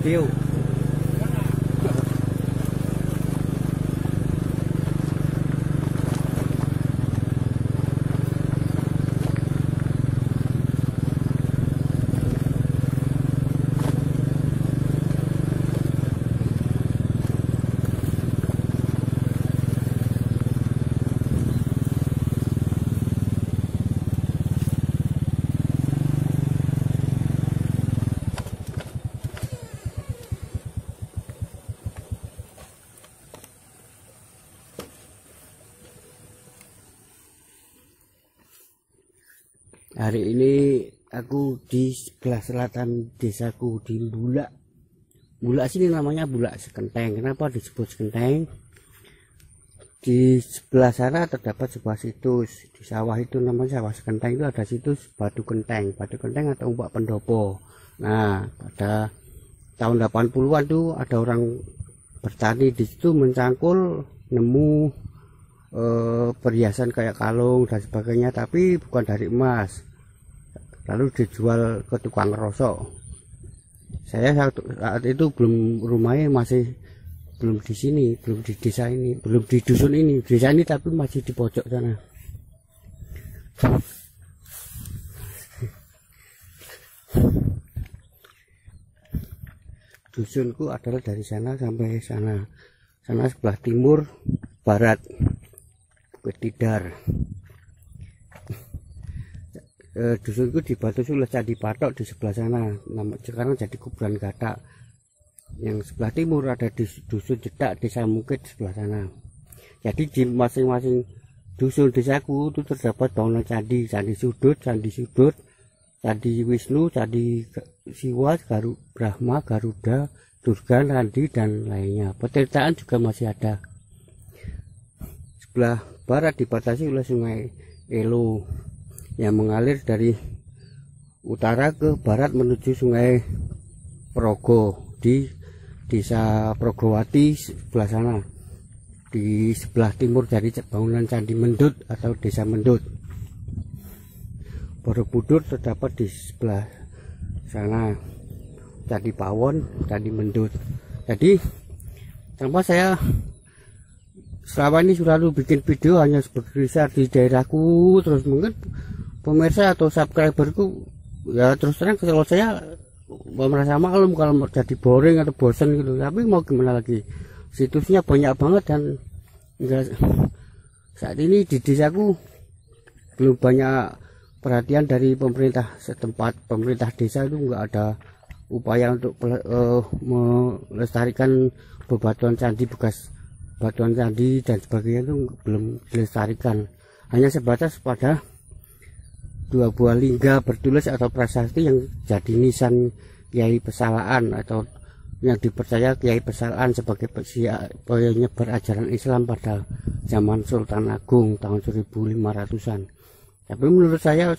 video. Hari ini aku di sebelah selatan desaku di Bulak. Bulak sini namanya Bulak Sekenteng. Kenapa disebut Sekenteng? Di sebelah sana terdapat sebuah situs. Di sawah itu namanya sawah Sekenteng, itu ada situs Batu Kenteng. Batu Kenteng atau Ombak Pendopo. Nah, pada tahun 80-an tuh ada orang bertani di situ mencangkul, nemu perhiasan kayak kalung dan sebagainya, tapi bukan dari emas. Lalu dijual ke tukang rosok. Saya saat itu rumahnya masih belum di sini, belum di desa ini, belum di dusun ini, desa ini, tapi masih di pojok sana. Dusunku adalah dari sana sampai sana. Sana sebelah timur, barat, Bukit Tidar. Dusunku dibatasi oleh Candi Patok di sebelah sana. Sekarang jadi kuburan Gatak. Yang sebelah timur ada di dusun Jedak, Desa Mukit di sebelah sana. Jadi di masing-masing dusun desaku itu terdapat bangunan candi, Candi Sudut, Candi Wisnu, Candi Siwa, Brahma, Garuda, Durga, Nandi, dan lainnya. Petirtaan juga masih ada. Sebelah barat dibatasi oleh Sungai Elo yang mengalir dari utara ke barat menuju Sungai Progo di Desa Progowati sebelah sana. Di sebelah timur dari bangunan Candi Mendut atau Desa Mendut. Borobudur terdapat di sebelah sana, Candi Pawon, Candi Mendut. Jadi tanpa saya selama ini selalu bikin video hanya sebagai riset di daerahku, terus mungkin pemirsa atau subscriberku ya terus terang kalau saya merasa maklum kalau jadi boring atau bosan gitu, tapi mau gimana lagi, situsnya banyak banget dan enggak, saat ini di desaku belum banyak perhatian dari pemerintah setempat. Pemerintah desa itu enggak ada upaya untuk melestarikan bebatuan candi, bekas batuan candi dan sebagainya, itu belum dilestarikan. Hanya sebatas pada 2 buah lingga bertulis atau prasasti yang jadi nisan Kiai Pesalaan atau yang dipercaya Kiai Pesalaan sebagai penyebar ajaran Islam pada zaman Sultan Agung tahun 1500-an. Tapi menurut saya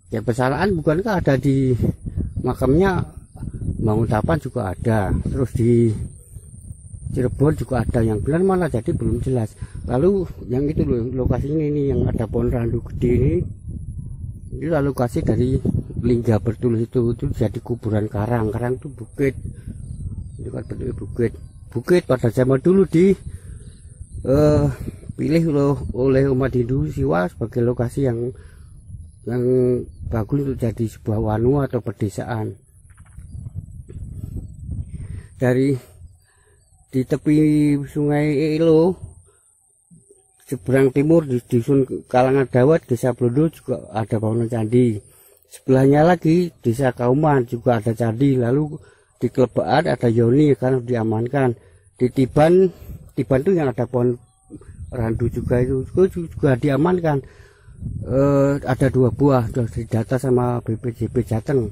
Kiai Pesalaan bukankah ada di makamnya Manguntapan juga ada, terus di Cirebon juga ada, yang benar mana jadi belum jelas. Lalu yang itu loh, lokasinya ini yang ada pohon randu gede ini lokasi dari lingga bertulis itu jadi kuburan karang itu bukit, itu kan bentuknya bukit pada zaman dulu pilih oleh umat Hindu Siwa sebagai lokasi yang bagus untuk jadi sebuah wanu atau pedesaan. Di tepi Sungai Elo seberang timur di dusun Kalangan Dawat, Desa Blondo juga ada bangunan candi. Sebelahnya lagi Desa Kauman juga ada candi. Lalu di Klebaan ada Yoni karena diamankan. Di Tiban itu yang ada pohon randu juga itu juga diamankan. Ada 2 buah sudah didata sama BPJB Jateng.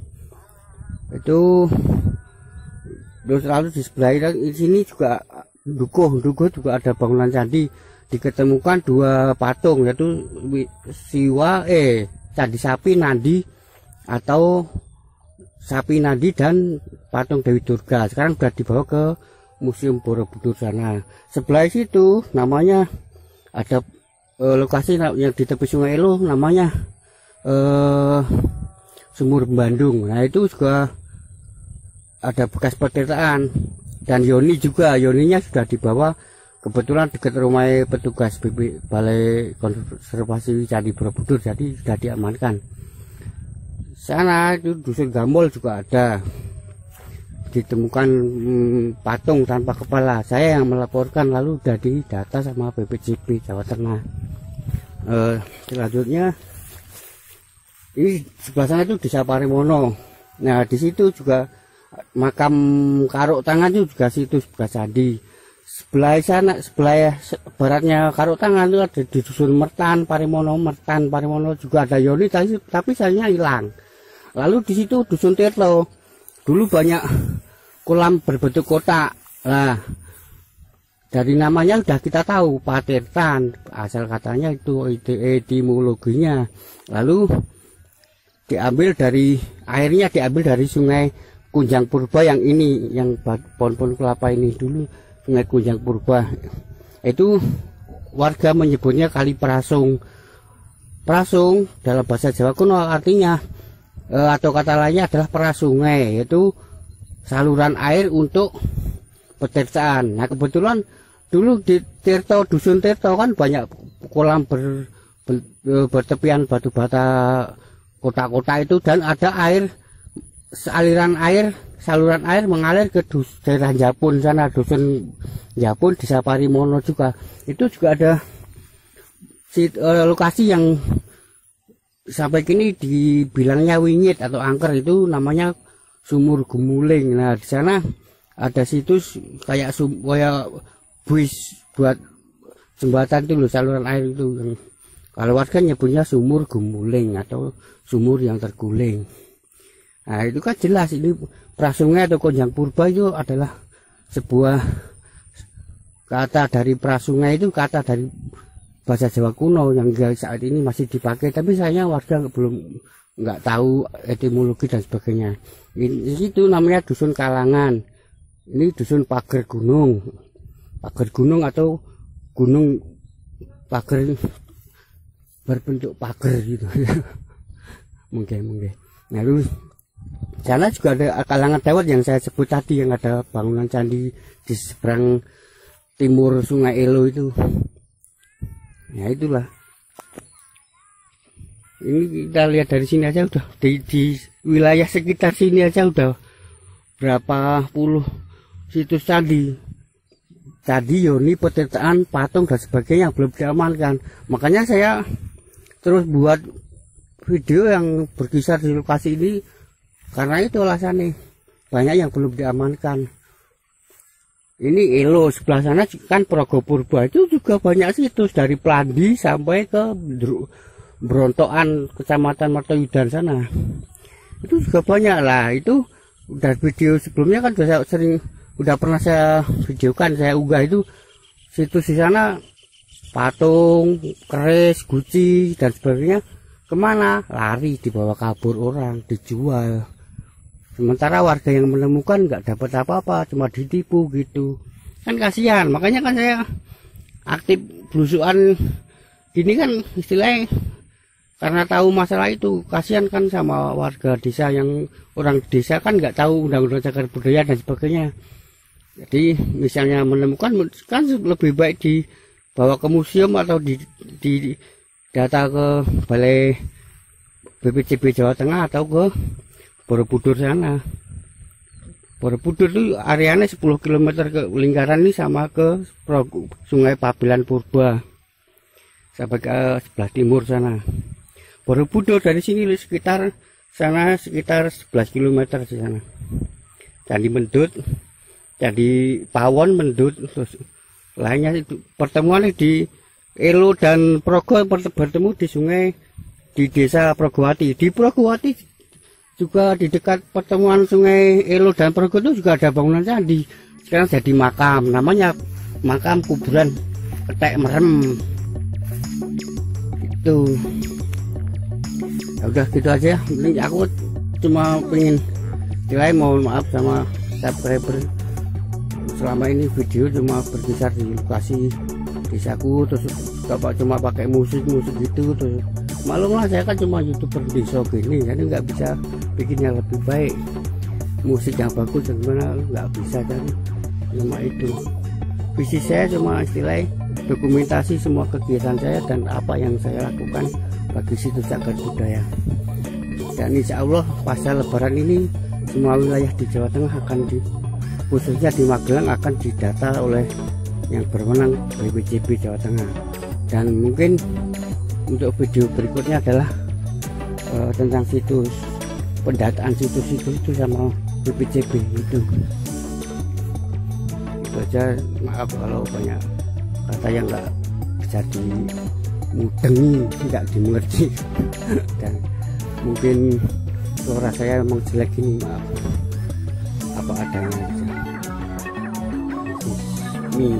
Itu terus lalu di sebelah sini juga Dukuh juga ada bangunan candi. Diketemukan 2 patung, yaitu Candi Sapi Nandi atau Sapi Nandi dan patung Dewi Durga. Sekarang sudah dibawa ke Museum Borobudur sana. Sebelah situ namanya ada lokasi yang di tepi Sungai Elo namanya Sumur Bandung. Nah itu juga ada bekas petirtaan. Dan Yoninya sudah dibawa, kebetulan dekat rumah petugas Balai Konservasi Candi Borobudur, jadi sudah diamankan. Sana itu dusun Gambol juga ada, ditemukan patung tanpa kepala. Saya yang melaporkan, lalu sudah didata sama BPJB Jawa Tengah. Selanjutnya ini sebelah sana itu Desa Parimono. Nah di situ juga makam Karuk Tangan itu juga situs bekas candi. Sebelah sana, sebelah baratnya Karuk Tangan itu ada di dusun Mertan Parimono juga ada Yoni, tapi sayangnya hilang. Lalu di situ dusun Tirto, dulu banyak kolam berbentuk kotak. Nah, dari namanya sudah kita tahu Patirtan, asal katanya itu etimologinya. Lalu diambil dari airnya, diambil dari sungai Kunjang Purba yang ini, yang pohon-pohon kelapa ini, dulu sungai Kunjang Purba. Itu warga menyebutnya Kali Prasung. Prasung dalam bahasa Jawa kuno artinya atau kata lainnya adalah prasungai, yaitu saluran air untuk petirtaan. Nah kebetulan dulu di Tirto, dusun Tirto kan banyak kolam bertepian batu bata kota-kota itu, dan ada air, saluran air mengalir ke daerah Japun sana, dusun Japun, Desa Parimono juga. Itu juga ada lokasi yang sampai kini dibilangnya wingit atau angker, itu namanya Sumur Gumuling. Nah di sana ada situs kayak buis buat jembatan itu loh, saluran air itu yang kalau warga nyebutnya Sumur Gumuling atau sumur yang terguling. Nah itu kan jelas ini prasungai atau Kunjang Purba itu adalah sebuah kata dari prasungai, itu kata dari bahasa Jawa kuno yang saat ini masih dipakai, tapi sayangnya warga nggak tahu etimologi dan sebagainya. Ini itu namanya dusun Kalangan. Ini dusun Pager Gunung atau gunung pager berbentuk pager gitu. mungkin. Lalu sana juga ada Kalangan Dawet yang saya sebut tadi, yang ada bangunan candi di seberang timur Sungai Elo itu. Ya itulah. Ini kita lihat dari sini aja udah di wilayah sekitar sini aja udah berapa puluh situs candi, Yoni, petirtaan, patung dan sebagainya yang belum diamankan. Makanya saya terus buat video yang berkisar di lokasi ini, karena itu alasannya banyak yang belum diamankan. Ini Elo, sebelah sana kan Progo Purba, itu juga banyak situs dari Plandi sampai ke Brontokan, Kecamatan Martoyudan sana. Itu juga banyak lah. Itu udah video sebelumnya kan udah pernah saya videokan, saya unggah itu situs di sana, patung, keris, guci dan sebagainya. Kemana? Lari, dibawa kabur orang, dijual. Sementara warga yang menemukan nggak dapat apa-apa, cuma ditipu gitu. Kan kasihan, makanya kan saya aktif belusukan gini kan istilahnya, karena tahu masalah itu. Kasihan kan sama warga desa, yang orang desa kan nggak tahu undang-undang cagar budaya dan sebagainya. Jadi misalnya menemukan kan lebih baik dibawa ke museum atau di data ke Balai BPJB Jawa Tengah atau ke Borobudur sana. Borobudur itu areanya 10 km ke lingkaran ini, sama ke Sungai Pabilan Purba sampai ke sebelah timur sana. Borobudur dari sini sekitar 11 km di sana. Candi Mendut, Candi Pawon, Mendut, terus lainnya itu pertemuan di Elo dan Progo bertemu di sungai di Desa Progowati. Di Progowati juga di dekat pertemuan Sungai Elo dan Progo itu juga ada bangunan candi. Sekarang jadi makam, namanya makam kuburan Ketek Merem. Itu. Ya udah gitu aja. Ini aku cuma pengen mohon maaf sama subscriber. Selama ini video cuma berkisar di lokasi desaku, terus cuma pakai musik gitu, terus malumlah saya kan cuma YouTuber desa gini, jadi nggak bisa bikin yang lebih baik. musik yang bagus gimana, nggak bisa cari. Cuma itu visi saya, cuma istilahnya dokumentasi semua kegiatan saya dan apa yang saya lakukan bagi situs cagar budaya. Dan insya Allah pasca lebaran ini semua wilayah di Jawa Tengah akan khususnya di Magelang akan didata oleh yang berwenang BPJB Jawa Tengah. Dan mungkin untuk video berikutnya adalah tentang situs, pendataan situs-situs itu sama BPJB itu aja. Maaf kalau banyak kata yang nggak bisa dimudengi, nggak dimengerti dan mungkin suara saya memang jelek ini, maaf, apa adanya aja. This is me.